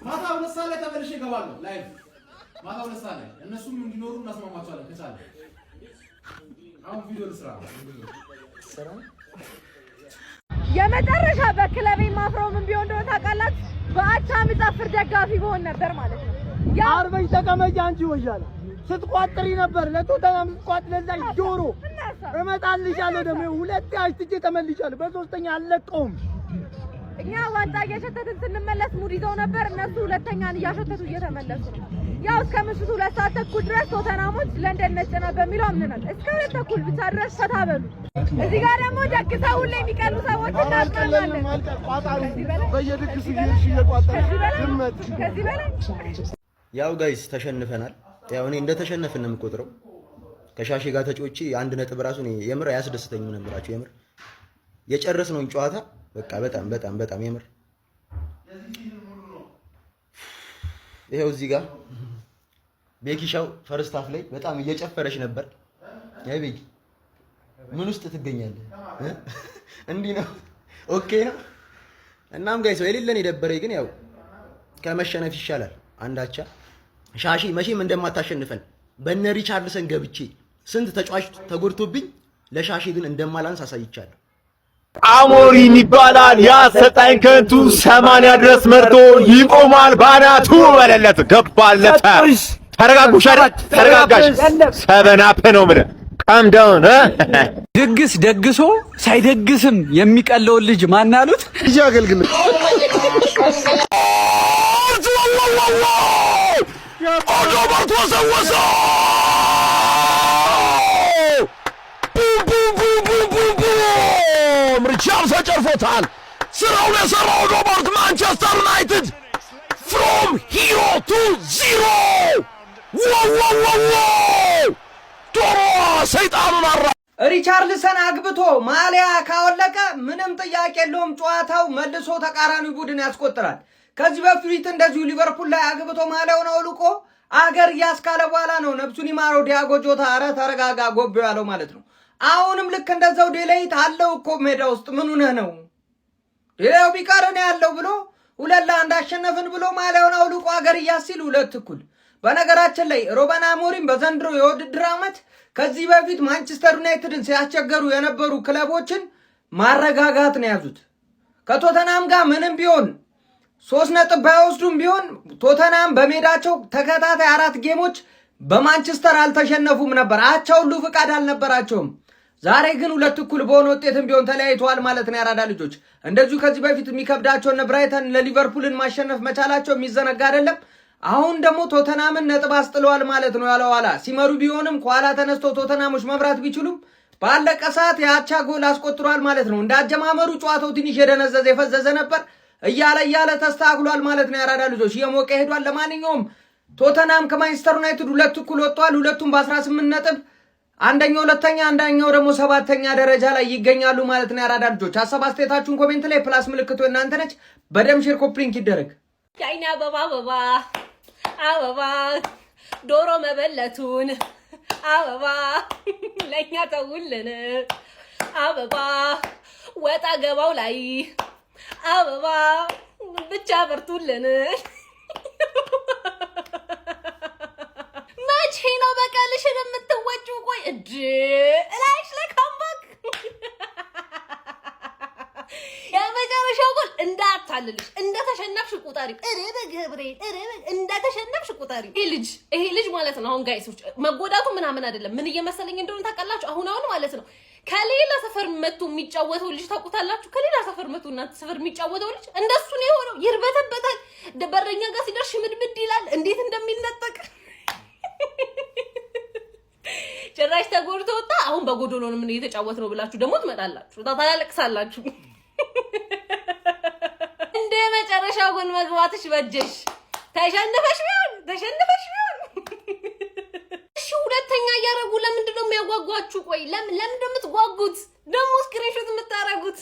ማታ 2 ሰዓት ላይ ተመልሼ እገባለሁ ላይቭ ማታ 2 ሰዓት ላይ እነሱም እንዲኖሩ እናስማማቸዋለን ከቻለ አሁን ቪዲዮ ልስራ የመጨረሻ በክለቤ ማፍረው ምን ቢሆን እንደሆነ ታውቃላችሁ በአቻ ምጻፍር ደጋፊ በሆን ነበር ማለት ነው አርበኝ ተቀመጪ አንቺ ወያለ ስትቋጥሪ ነበር ለቶተናም ስትቋጥ ለዛ ጆሮ እመጣልሻለሁ ደግሞ ሁለቴ አሽትቼ ተመልሻለሁ በሶስተኛ አልለቀውም እኛ ዋንጫ እየሸተትን ስንመለስ ሙድ ይዘው ነበር እነሱ ሁለተኛን እያሸተቱ እየተመለሱ ነው ያው እስከ ምሽቱ 2 ሰዓት ተኩል ድረስ ቶተናሞች ለንደን ነጭና በሚለው አምነናል እስከ 2 ተኩል ብቻ ድረስ ፈታበሉ እዚህ ጋር ደግሞ ደግሰው ሁሌ የሚቀሉ ሰዎች እናስቀናለን በየድግሱ ይልሽ እየቋጠረ ድመት ከዚህ በላይ ያው ጋይስ ተሸንፈናል ያው እኔ እንደተሸነፍን ነው የምቆጥረው ከሻሺ ጋር ተጮቺ 1 ነጥብ ራሱ ነው የምር ያስደስተኝ ነብራችሁ የምር የጨረስነው ጨዋታ በቃ በጣም የምር ይሄው እዚህ ጋር ቤኪሻው ፈርስት ሃፍ ላይ በጣም እየጨፈረሽ ነበር ያይ ቤኪ ምን ውስጥ ትገኛለህ እንዴ ነው ኦኬ ነው እናም ጋይስ የሌለን የደበረኝ ግን ያው ከመሸነፍ ይሻላል አንዳቻ ሻሺ መቼም እንደማታሸንፈን በነ ሪቻርድሰን ገብቼ ስንት ተጫዋች ተጎድቶብኝ ለሻሺ ግን እንደማላንስ አሳይቻለሁ አሞሪም ይባላል ያሰጣኝ ከንቱ 80 ድረስ መርቶ ይቆማል ባናቱ በለለት ገባለት ተረጋጉሽ ተረጋጋሽ ሰበናፕ ነው ማለት calm down ድግስ ደግሶ ሳይደግስም የሚቀለው ልጅ ማን አሉት ልጅ አገልግል ኦዶባርቶ ሰወሰ ምርጫው ተጨርፎታል ስራው ለሰራው ኦዶባርት ማንቸስተር ዩናይትድ from hero to zero ዋው ቶሮ ሰይጣኑን አራ ሪቻርልሰን አግብቶ ማሊያ ካወለቀ ምንም ጥያቄ የለውም ጨዋታው መልሶ ተቃራኒ ቡድን ያስቆጥራል ከዚህ በፊት እንደዚሁ ሊቨርፑል ላይ አግብቶ ማሊያውን አውልቆ አገር ያስካለ በኋላ ነው ነብሱን ይማረው ዲያጎ ጆታ አረ ተረጋጋ ጎብዮ ያለው ማለት ነው አሁንም ልክ እንደዛው ዴሌይት አለው እኮ ሜዳ ውስጥ ምን ሆነ ነው ዴሌው ቢቀርነ ያለው ብሎ 2-1 አሸነፍን ብሎ ማሊያውን አውልቆ አገር ያሲል 2 እኩል በነገራችን ላይ ሮበን አሞሪም በዘንድሮ የውድድር ዓመት ከዚህ በፊት ማንቸስተር ዩናይትድን ሲያስቸገሩ የነበሩ ክለቦችን ማረጋጋት ነው ያዙት ከቶተናም ጋር ምንም ቢሆን 3 ነጥብ ባይወስዱም ቢሆን ቶተናም በሜዳቸው ተከታታይ 4 ጌሞች በማንቸስተር አልተሸነፉም ነበር አቻው ሁሉ ፍቃድ አልነበራቸውም ዛሬ ግን 2 እኩል በሆነ ውጤትም ቢሆን ተለያይተዋል ማለት ነው ያራዳ ልጆች እንደዚሁ ከዚህ በፊት የሚከብዳቸው ብራይተን ለሊቨርፑልን ማሸነፍ መቻላቸው የሚዘነጋ አይደለም አሁን ደግሞ ቶተናምን ነጥብ አስጥለዋል ማለት ነው ያለው ዋላ ሲመሩ ቢሆንም ኳላ ተነስቶ ቶተናሞች መብራት ቢችሉም ባለቀ ሰዓት ያቻ ጎል አስቆጥሯል ማለት ነው እንዳጀማመሩ ጨዋታው ትንሽ የደነዘዘ የፈዘዘ ነበር እያለ ተስተካክሏል ማለት ነው ያራዳ ልጆች የሞቀ ሄዷል ለማንኛውም ቶተናም ከማንቸስተር ዩናይትድ 2 እኩል ወጥቷል ሁለቱም በ18 ነጥብ አንደኛው ሁለተኛ አንደኛው ደግሞ 7ኛ ደረጃ ላይ ይገኛሉ ማለት ነው ያራዳ ልጆች ሐሳብ አስተያየታችሁን ኮሜንት ላይ ፕላስ ምልክቱ እናንተ ነች በደም ሼር ኮፕሊንክ ይደረግ ያይና አበባ ዶሮ መበለቱን አበባ ለኛ ተውልን አበባ ወጣ ገባው ላይ አበባ ብቻ በርቱልን መቼ ነው በቀልሽን የምትወጪው ቆይ እላይሽ ለካምባክ የመጨረሻው ጎል እንዳታልልሽ እንደተሸነፍሽ ቁጠሪ ገብርኤል እንደተሸነፍሽ ቁጠሪ ይሄ ልጅ ማለት ነው አሁን ጋይሶች መጎዳቱ ምናምን አይደለም ምን እየመሰለኝ እንደሆነ ታውቃላችሁ አሁን ማለት ነው ከሌላ ሰፈር መጥቶ የሚጫወተው ልጅ ታውቁታላችሁ ከሌላ ሰፈር መጥቶ እናንተ ሰፈር የሚጫወተው ልጅ እንደሱ ነው የሆነው ይርበተበታል ደበረኛ ጋር ሲደርሽ ምድምድ ይላል እንዴት እንደሚነጠቅ ጭራሽ ተጎድቶ ወጣ አሁን በጎዶሎ ነው ምን እየተጫወት ነው ብላችሁ ደግሞ ትመጣላችሁ ታላለቅሳላችሁ እንደ መጨረሻ ጎል መግባትሽ በጀሽ ተሸነፈሽ ቢሆን እሺ ሁለተኛ ያረጉ ለምንድን ነው የሚያጓጓችሁ ቆይ ለምን እንደምትጓጉት ደግሞ ስክሪንሾት የምታረጉት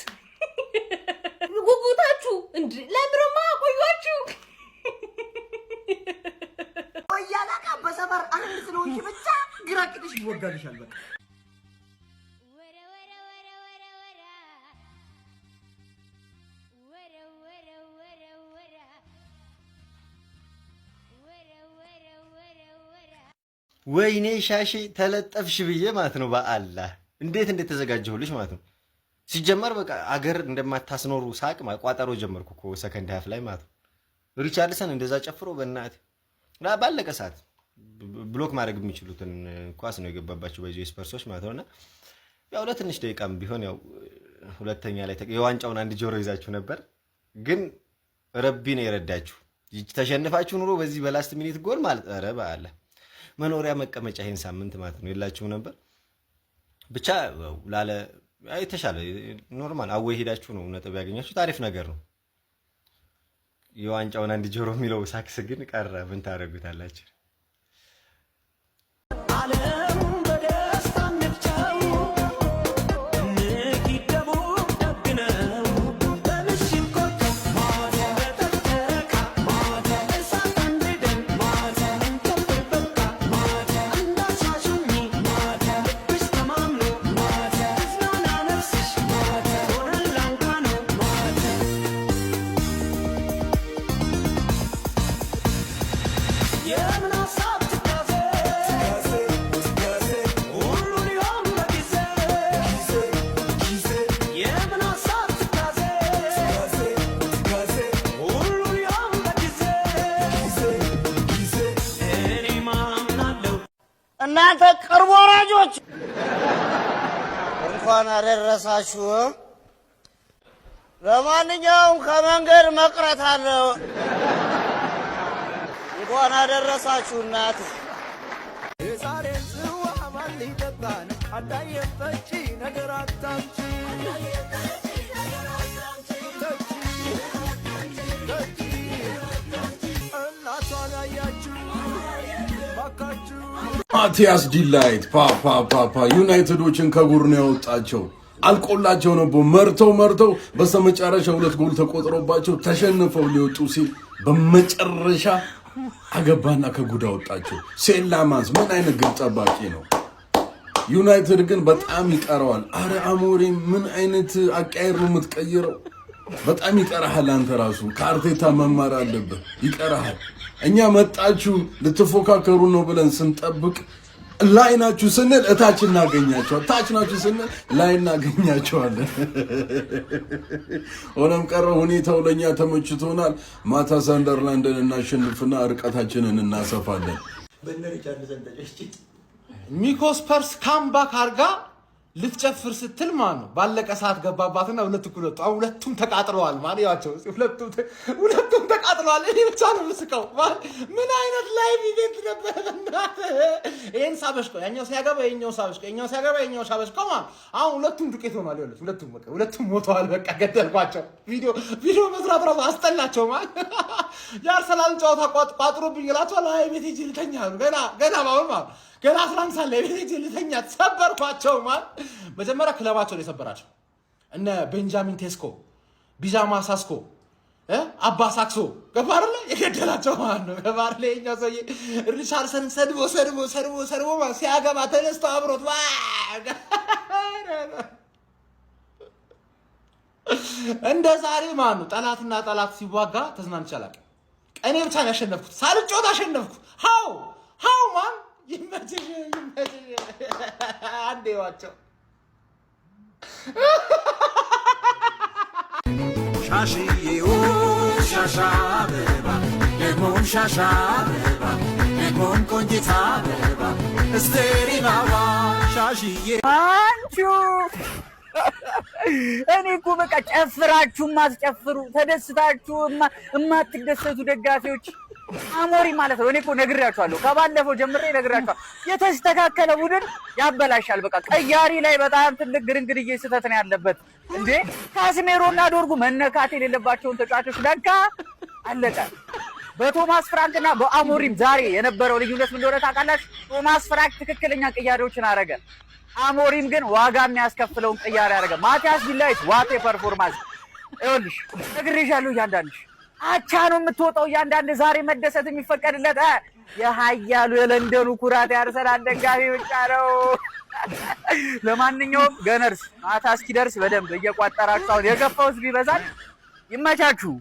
ጉጉታችሁ እንዴ ለምንማ ቆያችሁ ወያላካ በሰፈር አንድ ስለሆንሽ ብቻ ግራቅትሽ ይወጋልሻል በቃ ወይኔ ሻሼ ተለጠፍሽ ብዬ ማለት ነው። በአላህ እንዴት ተዘጋጀሁልሽ ማለት ነው። ሲጀመር በቃ አገር እንደማታስኖሩ ሳቅ ማቋጠሮ ጀመርኩ እኮ ሰከንድ ሃፍ ላይ ማለት ነው። ሪቻርድሰን እንደዛ ጨፍሮ በእናት ባለቀ ሰዓት ብሎክ ማድረግ የሚችሉትን ኳስ ነው የገባባቸው በዚህ ስፐርሶች ማለት ነውና ያው ለትንሽ ደቂቃም ቢሆን ያው ሁለተኛ ላይ የዋንጫውን አንድ ጆሮ ይዛችሁ ነበር፣ ግን ረቢ ነው የረዳችሁ። ተሸንፋችሁ ኑሮ በዚህ በላስት ሚኒት ጎል ማለት ኧረ በአላህ መኖሪያ መቀመጫ ይሄን ሳምንት ማለት ነው የላችሁ ነበር። ብቻ ላለ የተሻለ ኖርማል አወይ ሄዳችሁ ነው ነጥብ ያገኛችሁ። ታሪፍ ነገር ነው። የዋንጫውን አንድ ጆሮ የሚለው ሳክስ ግን ቀረ። ምን ታረጉታላችሁ? እናንተ ቅርብ ወራጆች እንኳን አደረሳችሁ። ለማንኛውም ከመንገድ መቅረት አለ። እንኳን አደረሳችሁ እናት የዛሬ ጽዋ ማን ሊጠጣን አዳየፈቺ ነገር አታምጪ እናቷን አያችሁ ባካችሁ። ማቲያስ ዲላይት ፓፓ ዩናይትዶችን ከጉር ነው ያወጣቸው። አልቆላቸው ነበር መርተው በስተመጨረሻ 2 ጎል ተቆጥሮባቸው ተሸንፈው ሊወጡ ሲል በመጨረሻ አገባና ከጉዳ ወጣቸው። ሴላማንስ ምን አይነት ግብ ጠባቂ ነው! ዩናይትድ ግን በጣም ይቀረዋል። አረ አሞሪም ምን አይነት አቃይር ነው የምትቀይረው? በጣም ይቀርሃል። አንተ ራሱ ከአርቴታ መማር አለብህ። ይቀርሃል። እኛ መጣችሁ ልትፎካከሩ ነው ብለን ስንጠብቅ ላይ ናችሁ ስንል እታች እናገኛቸዋለን፣ ታች ናችሁ ስንል ላይ እናገኛቸዋለን። ሆነም ቀረ ሁኔታው ለኛ ተመችቶናል። ማታ ሰንደርላንድን እናሸንፍና ርቀታችንን እናሰፋለን። ሚኮስፐርስ ካምባክ አርጋ ልትጨፍር ስትል ማለት ነው ባለቀ ሰዓት ገባባትና 2 እኩል ወጡ። ሁለቱም ተቃጥለዋል ማለት ያቸው ሁለቱም ተቃጥለዋል። እኔ ብቻ ነው ምስቀው ማለት ምን አይነት ላይቭ ኢቨንት ነበር እናት። ይሄን ሳበሽቆ ያኛው ሲያገባ የኛው ሳበሽቆ ያኛው ሲያገባ የኛው ሳበሽቆ ማለት አሁን ሁለቱም ዱቄት ሆኗል። ይኸውልህ ሁለቱም ሞተዋል። በቃ ገደልኳቸው። ቪዲዮ መስራት ራሱ አስጠላቸው ማለት የአርሰናል ጨዋታ ቋጥሮብኝ ይላቸዋል። አይ ቤት ሂጅ ልተኛ ገና ባሁን ማለት ገና 11 ሰዓት ላይ ቤት ልተኛ ተሰበርኳቸው ማለት መጀመሪያ ክለባቸው ላይ ሰበራቸው። እነ ቤንጃሚን ቴስኮ፣ ቢጃማ ሳስኮ፣ አባ ሳክሶ ገባር ላይ የገደላቸው ማለት ነው። ገባር ላይ እኛ ሰውዬ ሪቻርድሰን ሰድቦ ማለት ሲያገባ ተነስቶ አብሮት እንደ ዛሬ ማለት ነው። ጠላትና ጠላት ሲዋጋ ተዝናንቼ አላውቅም። እኔ ብቻ ነው ያሸነፍኩት። ሳልጮት አሸነፍኩ። ሃው ማን ይመችሽ አንዴ ዋቸው ሻሽዬው ሻሻ አበባ ደግሞም ሻሻ አበባ ደግሞም ቆንጂት አበባ እስቴሪናዋ ሻሽዬ አንቺ እኔ እኮ በቃ ጨፍራችሁ ማስጨፍሩ ተደስታችሁ የማትደሰቱ ደጋፊዎች አሞሪ ማለት ነው። እኔ እኮ ነግሬያችኋለሁ፣ ከባለፈው ጀምሬ ነግሬያችኋለሁ። የተስተካከለ ቡድን ያበላሻል። በቃ ቀያሪ ላይ በጣም ትልቅ ግርንግድዬ ስህተት ነው ያለበት። እንዴ ካስሜሮና ዶርጉ መነካት የሌለባቸውን ተጫዋቾች ለካ አለቀ። በቶማስ ፍራንክና በአሞሪም ዛሬ የነበረው ልዩነት ምን እንደሆነ ታውቃላችሁ? ቶማስ ፍራንክ ትክክለኛ ቅያሬዎችን አረገ። አሞሪም ግን ዋጋ የሚያስከፍለውን ቅያሬ አረገ። ማቲያስ ዲላይት ዋቴ ፐርፎርማንስ! ይኸውልሽ ነግሬሻለሁ። እያንዳንድሽ አቻ ነው የምትወጣው። እያንዳንድ ዛሬ መደሰት የሚፈቀድለት የሀያሉ የለንደኑ ኩራት የአርሰናል ደጋፊ ብቻ ነው። ለማንኛውም ገነርስ ማታ እስኪደርስ በደንብ እየቋጠራችሁ አሁን የገፋው ህዝብ ይበዛል። ይመቻችሁ።